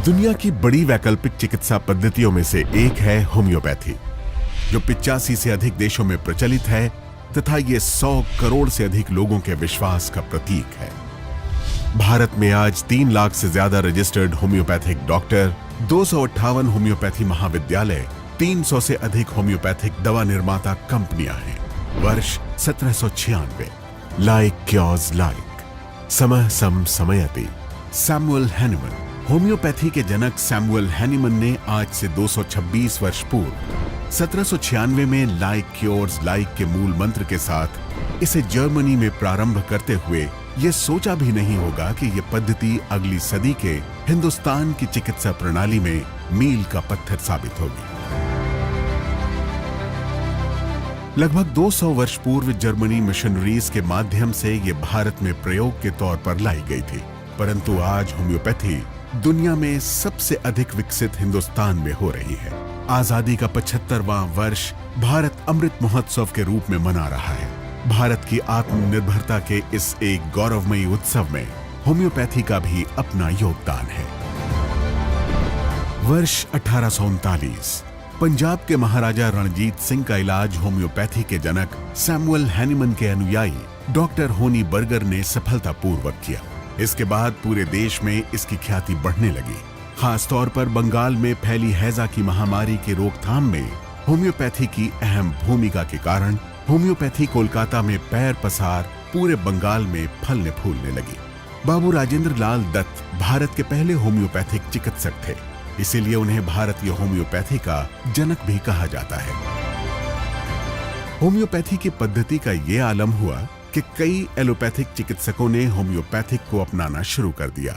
दुनिया की बड़ी वैकल्पिक चिकित्सा पद्धतियों में से एक है होम्योपैथी, जो 85 से अधिक देशों में प्रचलित है तथा ये 100 करोड़ से अधिक लोगों के विश्वास का प्रतीक है। भारत में आज 3 लाख से ज्यादा रजिस्टर्ड होम्योपैथिक डॉक्टर, 258 होम्योपैथी महाविद्यालय, 300 से अधिक होम्योपैथिक दवा निर्माता कंपनियां हैं। वर्ष 1796। लाइक क्योर्स लाइक, समः सम समयति। Samuel Hahnemann. होम्योपैथी के जनक सैमुअल हैनीमन ने आज से 226 वर्ष पूर्व 1796 में लाइक क्योर्स लाइक के मूल मंत्र के साथ इसे जर्मनी में प्रारंभ करते हुए यह सोचा भी नहीं होगा कि यह पद्धति अगली सदी के हिंदुस्तान की चिकित्सा प्रणाली में मील का पत्थर साबित होगी। लगभग 200 वर्ष पूर्व जर्मनी मिशनरीज के माध्यम से यह भारत में प्रयोग के तौर पर लाई गई थी, परंतु आज होम्योपैथी दुनिया में सबसे अधिक विकसित हिंदुस्तान में हो रही है। आजादी का 75वां वर्ष भारत अमृत महोत्सव के रूप में मना रहा है। भारत की आत्मनिर्भरता के इस एक गौरवमयी उत्सव में होम्योपैथी का भी अपना योगदान है। वर्ष 1839। पंजाब के महाराजा रणजीत सिंह का इलाज होम्योपैथी के जनक सैमुअल हैनीमन के अनुयायी डॉक्टर होनी बर्गर ने सफलतापूर्वक किया। इसके बाद पूरे देश में इसकी ख्याति बढ़ने लगी। खासतौर पर बंगाल में फैली हैजा की महामारी के रोकथाम में होम्योपैथी की अहम भूमिका के कारण होम्योपैथी कोलकाता में पैर पसार पूरे बंगाल में फलने फूलने लगी। बाबू राजेंद्र लाल दत्त भारत के पहले होम्योपैथिक चिकित्सक थे, इसीलिए उन्हें भारतीय होम्योपैथी का जनक भी कहा जाता है। होम्योपैथी की पद्धति का यह आलम हुआ कि कई एलोपैथिक चिकित्सकों ने होम्योपैथिक को अपनाना शुरू कर दिया।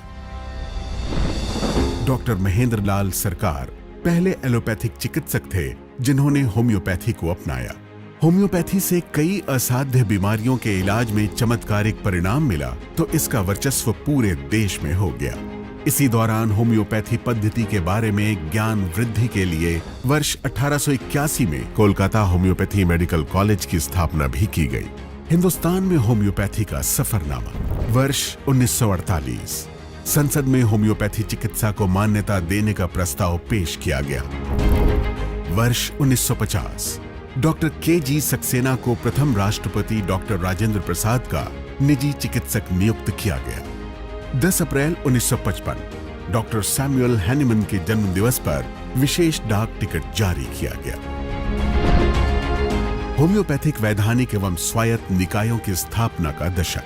डॉक्टर महेंद्र लाल सरकार पहले एलोपैथिक चिकित्सक थे जिन्होंने होम्योपैथी को अपनाया। होम्योपैथी से कई असाध्य बीमारियों के इलाज में चमत्कारिक परिणाम मिला तो इसका वर्चस्व पूरे देश में हो गया। इसी दौरान होम्योपैथी पद्धति के बारे में ज्ञान वृद्धि के लिए वर्ष 1881 में कोलकाता होम्योपैथी मेडिकल कॉलेज की स्थापना भी की गई। हिंदुस्तान में होम्योपैथी का सफरनामा। वर्ष 1948। संसद में होम्योपैथी चिकित्सा को मान्यता देने का प्रस्ताव पेश किया गया। वर्ष 1950। Doctor KG. सक्सेना को प्रथम राष्ट्रपति डॉक्टर राजेंद्र प्रसाद का निजी चिकित्सक नियुक्त किया गया। 10 अप्रैल 1955 डॉक्टर सैमुअल हैनीमन के जन्म दिवस पर विशेष डाक टिकट जारी किया गया। होम्योपैथिक वैधानिक एवं स्वायत्त निकायों की स्थापना का दशक।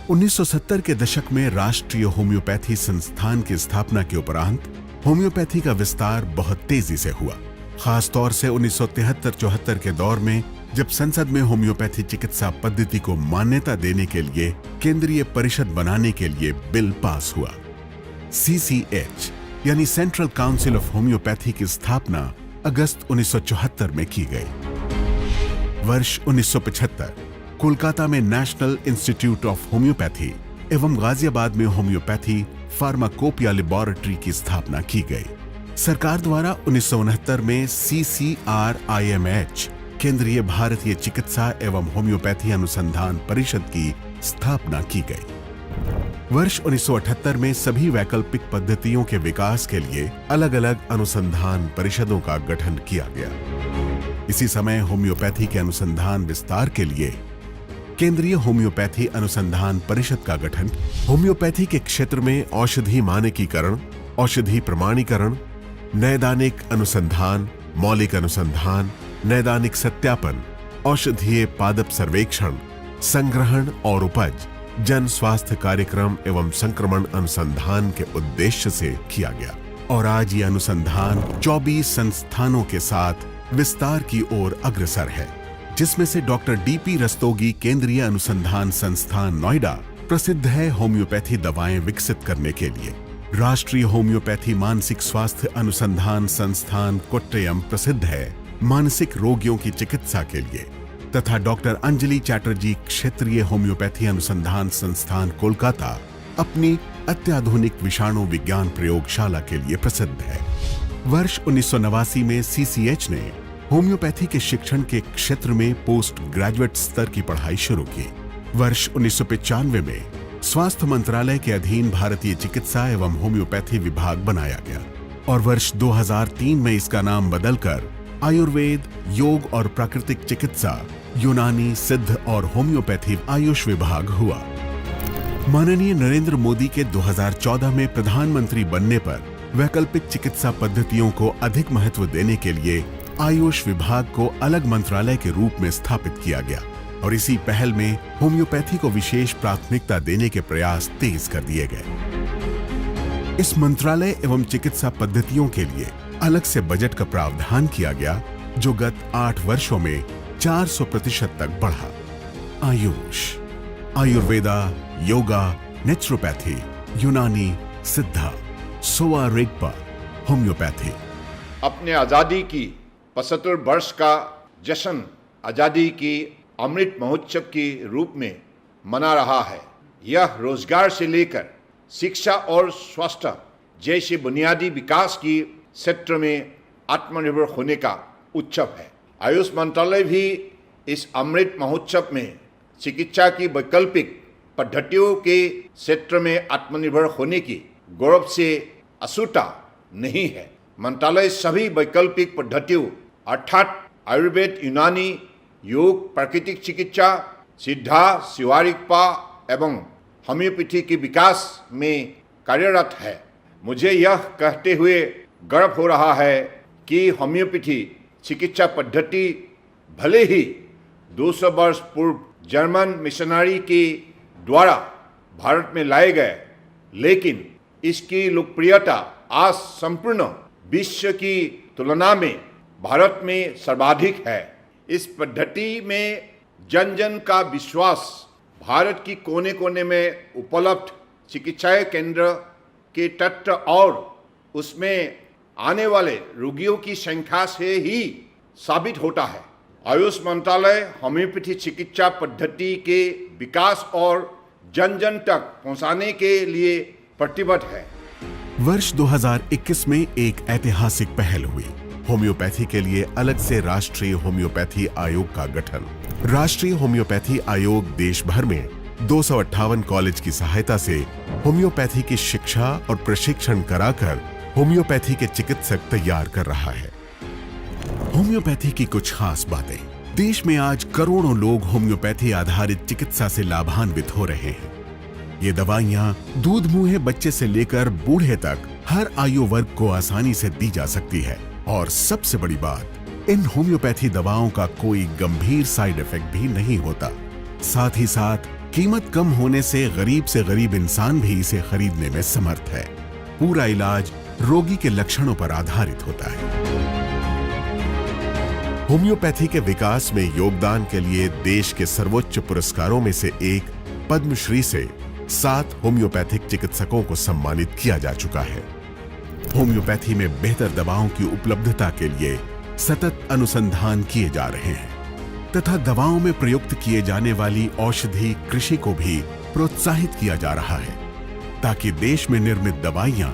1970 के दशक में राष्ट्रीय होम्योपैथी संस्थान की स्थापना के उपरांत होम्योपैथी का विस्तार बहुत तेजी से हुआ। खासतौर से 1973-74 के दौर में जब संसद में होम्योपैथी चिकित्सा पद्धति को मान्यता देने के लिए केंद्रीय परिषद बनाने के लिए बिल पास हुआ। CCH यानी सेंट्रल काउंसिल ऑफ होम्योपैथी की स्थापना अगस्त 1974 में की गई। वर्ष 1975 कोलकाता में नेशनल इंस्टीट्यूट ऑफ होम्योपैथी एवं गाजियाबाद में होम्योपैथी फार्माकोपिया लेबोरेटरी की स्थापना की गई। सरकार द्वारा 1969 में CCRIMH केंद्रीय भारतीय चिकित्सा एवं होम्योपैथी अनुसंधान परिषद की स्थापना की गई। वर्ष 1978 में सभी वैकल्पिक पद्धतियों के विकास के लिए अलग अलग अनुसंधान परिषदों का गठन किया गया। इसी समय होम्योपैथी के अनुसंधान विस्तार के लिए केंद्रीय होम्योपैथी अनुसंधान परिषद का गठन होम्योपैथी के क्षेत्र में औषधि मानकीकरण, औषधि प्रमाणीकरण, नैदानिक अनुसंधान, मौलिक अनुसंधान, नैदानिक सत्यापन, औषधीय पादप सर्वेक्षण, संग्रहण और उपज, जन स्वास्थ्य कार्यक्रम एवं संक्रमण अनुसंधान के उद्देश्य से किया गया। और आज ये अनुसंधान 24 संस्थानों के साथ विस्तार की ओर अग्रसर है, जिसमें से डॉक्टर DP रस्तोगी केंद्रीय अनुसंधान संस्थान नोएडा प्रसिद्ध है होम्योपैथी दवाएं विकसित करने के लिए। राष्ट्रीय होम्योपैथी मानसिक स्वास्थ्य अनुसंधान संस्थान कोट्टयम प्रसिद्ध है मानसिक रोगियों की चिकित्सा के लिए, तथा डॉक्टर अंजलि चैटर्जी क्षेत्रीय होम्योपैथी अनुसंधान संस्थान कोलकाता अपनी अत्याधुनिक विषाणु विज्ञान प्रयोगशाला के लिए प्रसिद्ध है। वर्ष 1989 में CCH ने होम्योपैथी के शिक्षण के क्षेत्र में पोस्ट ग्रेजुएट स्तर की पढ़ाई शुरू की। वर्ष 1995 में स्वास्थ्य मंत्रालय के अधीन भारतीय चिकित्सा एवं होम्योपैथी विभाग बनाया गया और वर्ष 2003 में इसका नाम बदलकर आयुर्वेद, योग और प्राकृतिक चिकित्सा, यूनानी, सिद्ध और होम्योपैथी आयुष विभाग हुआ। माननीय नरेंद्र मोदी के 2014 में प्रधानमंत्री बनने पर वैकल्पिक चिकित्सा पद्धतियों को अधिक महत्व देने के लिए आयुष विभाग को अलग मंत्रालय के रूप में स्थापित किया गया और इसी पहल में होम्योपैथी को विशेष प्राथमिकता देने के प्रयास तेज कर दिए गए। इस मंत्रालय एवं चिकित्सा पद्धतियों के लिए अलग से बजट का प्रावधान किया गया, जो गत 8 वर्षों में 400% तक बढ़ा। आयुष, आयुर्वेदा, योगा, नेचुरोपैथी, यूनानी, सिद्धा, सोवा रिगपा, होम्योपैथी। अपने आज़ादी की 75 वर्ष का जश्न आज़ादी की अमृत महोत्सव के रूप में मना रहा है। यह रोजगार से लेकर शिक्षा और स्वास्थ्य जैसे बुनियादी विकास की क्षेत्र में आत्मनिर्भर होने का उत्सव है। आयुष मंत्रालय भी इस अमृत महोत्सव में चिकित्सा की वैकल्पिक पद्धतियों के क्षेत्र में आत्मनिर्भर होने की गौरव से अछूता नहीं है। मंत्रालय सभी वैकल्पिक पद्धतियों अर्थात आयुर्वेद, यूनानी, योग, प्राकृतिक चिकित्सा, सिद्धा, शिवारिकपा एवं होम्योपैथी के विकास में कार्यरत है। मुझे यह कहते हुए गर्व हो रहा है कि होम्योपैथी चिकित्सा पद्धति भले ही 200 वर्ष पूर्व जर्मन मिशनरी के द्वारा भारत में लाए गए, लेकिन इसकी लोकप्रियता आज संपूर्ण विश्व की तुलना में भारत में सर्वाधिक है। इस पद्धति में जन जन का विश्वास भारत की कोने कोने में उपलब्ध चिकित्सा केंद्र के तथ्य और उसमें आने वाले रोगियों की संख्या से ही साबित होता है। आयुष मंत्रालय होम्योपैथी चिकित्सा पद्धति के विकास और जन जन तक पहुंचाने के लिए प्रतिबद्ध है। वर्ष 2021 में एक ऐतिहासिक पहल हुई। होम्योपैथी के लिए अलग से राष्ट्रीय होम्योपैथी आयोग का गठन। राष्ट्रीय होम्योपैथी आयोग देश भर में 258 कॉलेज की सहायता से होम्योपैथी की शिक्षा और प्रशिक्षण कराकर होम्योपैथी के चिकित्सक तैयार कर रहा है। होम्योपैथी की कुछ खास बातें। देश में आज करोड़ों लोग होम्योपैथी आधारित चिकित्सा से लाभान्वित हो रहे हैं। ये दवाइयाँ दूध मुंहे बच्चे से लेकर बूढ़े तक हर आयु वर्ग को आसानी से दी जा सकती है और सबसे बड़ी बात, इन होम्योपैथी दवाओं का कोई गंभीर साइड इफेक्ट भी नहीं होता। साथ ही साथ कीमत कम होने से गरीब इंसान भी इसे खरीदने में समर्थ है। पूरा इलाज रोगी के लक्षणों पर आधारित होता है। होम्योपैथी के विकास में योगदान के लिए देश के सर्वोच्च पुरस्कारों में से एक पद्मश्री से 7 होम्योपैथिक चिकित्सकों को सम्मानित किया जा चुका है। होम्योपैथी में बेहतर दवाओं की उपलब्धता के लिए सतत अनुसंधान किए जा रहे हैं तथा दवाओं में प्रयुक्त किए जाने वाली औषधि कृषि को भी प्रोत्साहित किया जा रहा है ताकि देश में निर्मित दवाइयां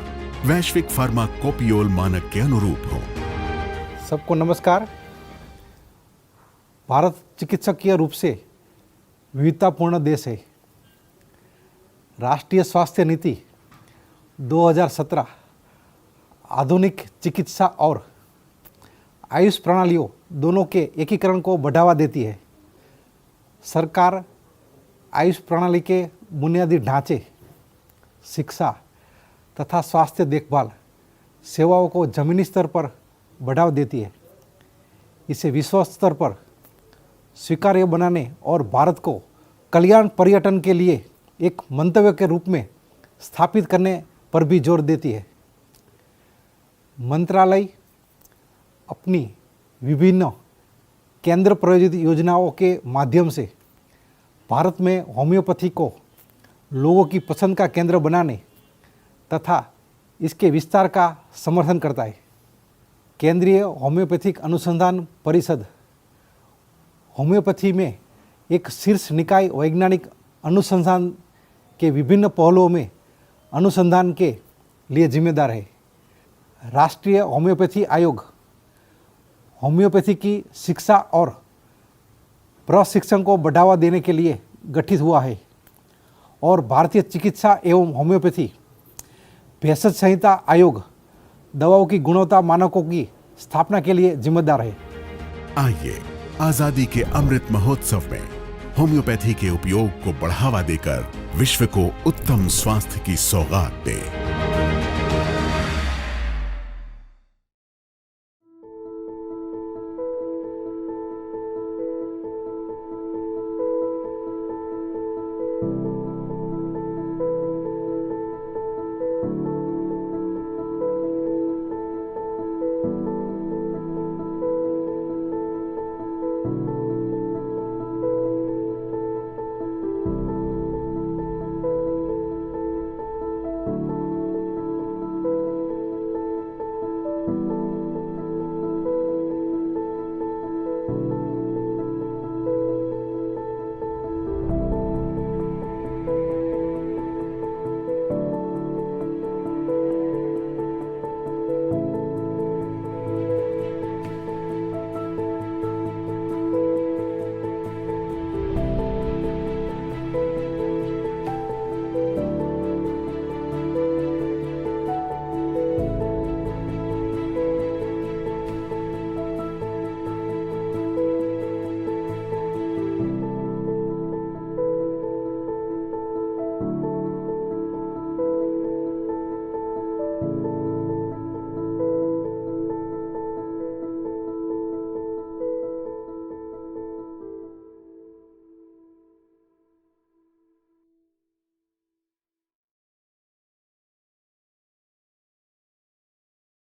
वैश्विक फार्माकोपियोल मानक के अनुरूप हों। सबको नमस्कार। भारत चिकित्सकीय रूप से विविधतापूर्ण देश है। राष्ट्रीय स्वास्थ्य नीति 2017 आधुनिक चिकित्सा और आयुष प्रणालियों दोनों के एकीकरण को बढ़ावा देती है। सरकार आयुष प्रणाली के बुनियादी ढांचे, शिक्षा तथा स्वास्थ्य देखभाल सेवाओं को जमीनी स्तर पर बढ़ावा देती है। इसे विश्व स्तर पर स्वीकार्य बनाने और भारत को कल्याण पर्यटन के लिए एक मंतव्य के रूप में स्थापित करने पर भी जोर देती है। मंत्रालय अपनी विभिन्न केंद्र प्रायोजित योजनाओं के माध्यम से भारत में होम्योपैथी को लोगों की पसंद का केंद्र बनाने तथा इसके विस्तार का समर्थन करता है। केंद्रीय होम्योपैथिक अनुसंधान परिषद होम्योपैथी में एक शीर्ष निकाय वैज्ञानिक अनुसंधान के विभिन्न पहलुओं में अनुसंधान के लिए जिम्मेदार है। राष्ट्रीय होम्योपैथी आयोग होम्योपैथी की शिक्षा और प्रशिक्षण को बढ़ावा देने के लिए गठित हुआ है। और भारतीय चिकित्सा एवं होम्योपैथी भेषज संहिता आयोग दवाओं की गुणवत्ता मानकों की स्थापना के लिए जिम्मेदार है। आइए आजादी के अमृत महोत्सव में होम्योपैथी के उपयोग को बढ़ावा देकर विश्व को उत्तम स्वास्थ्य की सौगात दें।